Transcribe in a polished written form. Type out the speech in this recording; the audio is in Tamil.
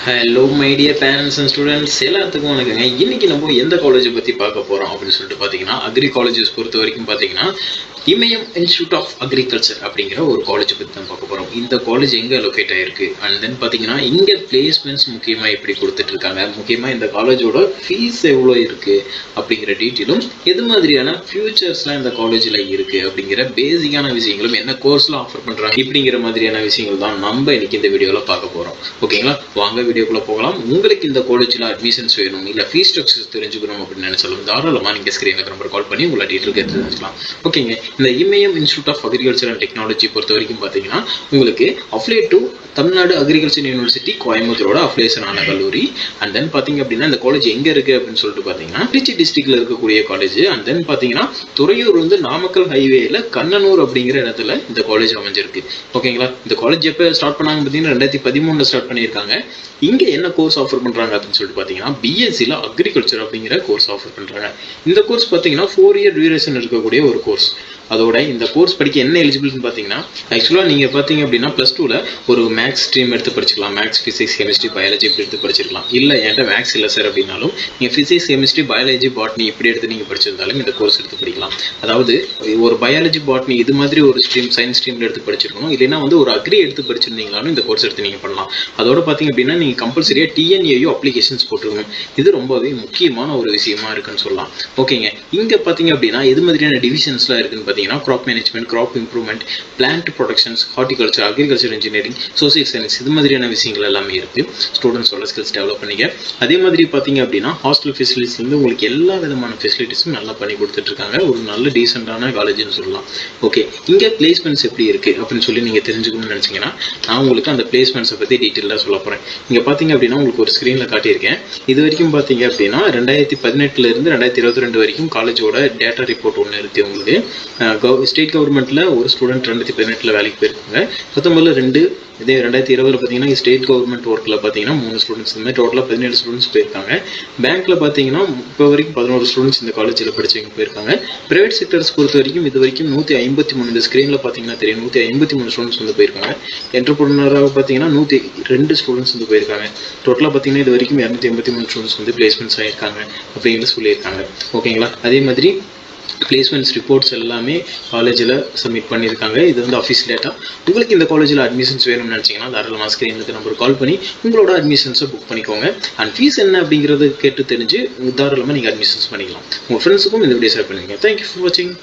Hello my dear parents and students எல்லாத்துக்கும் வணக்கங்க. இன்னைக்கு நம்ம எந்த காலேஜை பற்றி பார்க்க போகிறோம் அப்படின்னு சொல்லிட்டு பார்த்தீங்கன்னா, அக்ரி காலேஜஸ் பொறுத்த வரைக்கும் பார்த்தீங்கன்னா இமயம் இன்ஸ்டியூட் ஆஃப் அக்ரிகல்ச்சர் அப்படிங்கிற ஒரு காலேஜ் பற்றி தான் பார்க்க போகிறோம். இந்த காலேஜ் எங்கே லொக்கேட் ஆகிருக்கு அண்ட் தென் பார்த்தீங்கன்னா இங்கே பிளேஸ்மெண்ட்ஸ் முக்கியமாக எப்படி கொடுத்துட்ருக்காங்க, முக்கியமாக இந்த காலேஜோட ஃபீஸ் எவ்வளோ இருக்குது அப்படிங்கிற டீட்டெயிலும், எது மாதிரியான ஃபியூச்சர்ஸ்லாம் இந்த காலேஜில் இருக்குது அப்படிங்கிற பேசிக்கான விஷயங்களும், என்ன கோர்ஸ்லாம் ஆஃபர் பண்ணுறாங்க இப்படிங்கிற மாதிரியான விஷயங்கள் தான் நம்ம இன்னைக்கு இந்த வீடியோவில் பார்க்க போகிறோம். ஓகேங்களா, வாங்க வீடியோக்குள்ளே போகலாம். உங்களுக்கு இந்த காலேஜில் அட்மிஷன்ஸ் வேணும் இல்லை ஃபீஸ் ஸ்ட்ரக்சர்ஸ் தெரிஞ்சுக்கணும் அப்படின்னு நினைச்சாலும் தாராளமாக நீங்கள் ஸ்க்ரீனுக்கு நம்பர் கால் பண்ணி உங்களை டீட்டெயில் கேட்டு தெரிஞ்சுக்கலாம். ஓகேங்க, இந்த Imayam institute of agriculture and technology பொறுத்த வரைக்கும் பார்த்தீங்கன்னா உங்களுக்கு affiliate to Tamil Nadu agriculture university கோயம்புத்தூரோட அப்ளிகேஷன் ஆன கல்லூரி. அண்ட் தென் பார்த்தீங்க அப்படின்னா இந்த காலேஜ் எங்கே இருக்குது அப்படின்னு சொல்லிட்டு பார்த்தீங்கன்னா திருச்சி டிஸ்ட்ரிக்டில் இருக்கக்கூடிய காலேஜ். அண்ட் தென் பார்த்தீங்கன்னா துறையூர் நாமக்கல் ஹைவேல கண்ணனூர் அப்படிங்கிற இடத்துல இந்த காலேஜ் அமைஞ்சிருக்கு. ஓகேங்களா, இந்த காலேஜ் எப்போ ஸ்டார்ட் பண்ணாங்க பார்த்தீங்கன்னா 2013 ஸ்டார்ட் பண்ணியிருக்காங்க. இங்கே என்ன கோர்ஸ் ஆஃபர் பண்ணுறாங்க அப்படின்னு சொல்லிட்டு பார்த்தீங்கன்னா பிஎஸ்சியில் அக்ரிகல்ச்சர் அப்படிங்கிற கோர்ஸ் ஆஃபர் பண்ணுறாங்க. இந்த கோர்ஸ் பார்த்தீங்கன்னா 4 இயர் டியூரேஷன் இருக்கக்கூடிய ஒரு கோர்ஸ். அதோட இந்த கோர்ஸ் படிக்க என்ன எலிஜிபிள்னு பார்த்தீங்கன்னா, ஆக்சுவலாக நீங்கள் பார்த்தீங்க அப்படின்னா +2ல் ஒரு மேக்ஸ் ஸ்ட்ரீம் எடுத்து படிச்சிக்கலாம். மேக்ஸ், ஃபிசிக்ஸ், கெமிஸ்ட்ரி, பயாலஜி இப்படி எடுத்து படிச்சிருக்கலாம். இல்லை என்கிட்ட மேக்ஸ் இல்லை சார் அப்படின்னாலும் நீங்கள் ஃபிசிக்ஸ், கெமிஸ்ட்ரி, பயாலஜி, பாட்னி இப்படி எடுத்து நீங்கள் படிச்சிருந்தாலும் இந்த கோர்ஸ் எடுத்து படிக்கலாம். அதாவது ஒரு பயாலஜி, பாட்னி இது மாதிரி ஒரு ஸ்ட்ரீம் சயின்ஸ் ஸ்ட்ரீமில் எடுத்து படிச்சிருக்கணும். இல்லைன்னா ஒரு அக்ரி எடுத்து படிச்சிருந்தீங்களாலும் இந்த கோர்ஸ் எடுத்து நீங்கள் பண்ணலாம். அதோட பார்த்தீங்க அப்படின்னா நீங்கள் கம்பல்சரியாக டிஎன்ஏயோ அப்ளிகேஷன்ஸ் போட்டுருக்கணும். இது ரொம்பவே முக்கியமான ஒரு விஷயமா இருக்குன்னு சொல்லலாம். ஓகேங்க, இங்கே பார்த்தீங்க அப்படின்னா எது மாதிரியான டிவிஷன்ஸ்லாம் இருக்குன்னு பார்த்தீங்கன்னா crop management, crop improvement, plant productions, horticulture, agriculture engineering, social science இது மாதிரியான விஷயங்கள் எல்லாமே இருக்குது. ஸ்டூடெண்ட்ஸோட ஸ்கில்ஸ் டெவலப் பண்ணிக்க. அதே மாதிரி பார்த்தீங்க அப்படின்னா ஹாஸ்டல் ஃபெசிலிட்டிஸ்லேருந்து உங்களுக்கு எல்லா விதமான ஃபெசிலிட்டிஸும் நல்லா பண்ணி கொடுத்துட்ருக்காங்க. ஒரு நல்ல டீசெண்டான காலேஜ்னு சொல்லலாம். ஓகே, இங்கே பிளேஸ்மெண்ட்ஸ் எப்படி இருக்குது அப்படின்னு சொல்லி நீங்கள் தெரிஞ்சுக்கணும்னு நினச்சிங்கன்னா நான் உங்களுக்கு அந்த பிளேஸ்மெண்ட்ஸை பற்றி டீட்டெயிலாக சொல்ல போகிறேன். இங்கே பார்த்தீங்க அப்படின்னா உங்களுக்கு ஒரு ஸ்க்ரீனில் காட்டியிருக்கேன். இது வரைக்கும் பார்த்தீங்க அப்படின்னா 2018 2022 வரைக்கும் காலேஜோட டேட்டா ரிப்போர்ட் ஒன்று இருக்குது. உங்களுக்கு ஸ்டேட் கவர்மெண்ட்டில் ஒரு ஸ்டூடெண்ட் 2018 வேலைக்கு போயிருக்காங்க. 19 2 இதே 2020 பார்த்தீங்கன்னா ஸ்டேட் கவர்மெண்ட் ஒர்க்கில் பார்த்தீங்கன்னா 3 ஸ்டூடெண்ட்ஸ், இந்த மாதிரி டோட்டலாக 17 ஸ்டூடெண்ட்ஸ் போயிருக்காங்க. பேங்க்கில் பார்த்தீங்கன்னா இப்போ வரைக்கும் 11 ஸ்டூடெண்ட்ஸ் இந்த காலேஜில் படித்தவங்க போயிருக்காங்க. ப்ரைவேட் செக்டர்ஸ் பொறுத்த வரைக்கும் இது வரைக்கும் 153, இந்த ஸ்க்ரீனில் பார்த்தீங்கன்னா தெரியும் 153 ஸ்டூடெண்ட்ஸ் போயிருக்காங்க. என்டர்பிரனராக பார்த்தீங்கன்னா 102 ஸ்டூடெண்ட்ஸ் போயிருக்காங்க. டோட்டலாக பார்த்தீங்கன்னா இது வரைக்கும் 283 ஸ்டூடெண்ட்ஸ் பிளேஸ்மெண்ட்ஸ் ஆகியிருக்காங்க அப்படின்னு சொல்லியிருக்காங்க. ஓகேங்களா, அதே மாதிரி பிளேஸ்மெண்ட்ஸ் ரிப்போர்ட்ஸ் எல்லாமே காலேஜில் சப்மிட் பண்ணியிருக்காங்க. இது அஃபீஷியல் டேட்டா. உங்களுக்கு இந்த காலேஜில் அட்மிஷன்ஸ் வேணும்னு நினச்சிங்கன்னா தாராளமாக ஸ்க்ரீனுக்கு நம்பர் கால் பண்ணி உங்களோட அட்மிஷன்ஸை புக் பண்ணிக்கோங்க. அண்ட் ஃபீஸ் என்ன அப்படிங்கிறது கேட்டு தெரிஞ்சு தாராளமாக நீங்கள் அட்மிஷன்ஸ் பண்ணிக்கலாம். உங்கள் ஃப்ரெண்ட்ஸுக்கும் இந்த வீடியோ ஷேர் பண்ணுவீங்க. தேங்க்யூ ஃபார் வாட்சிங்.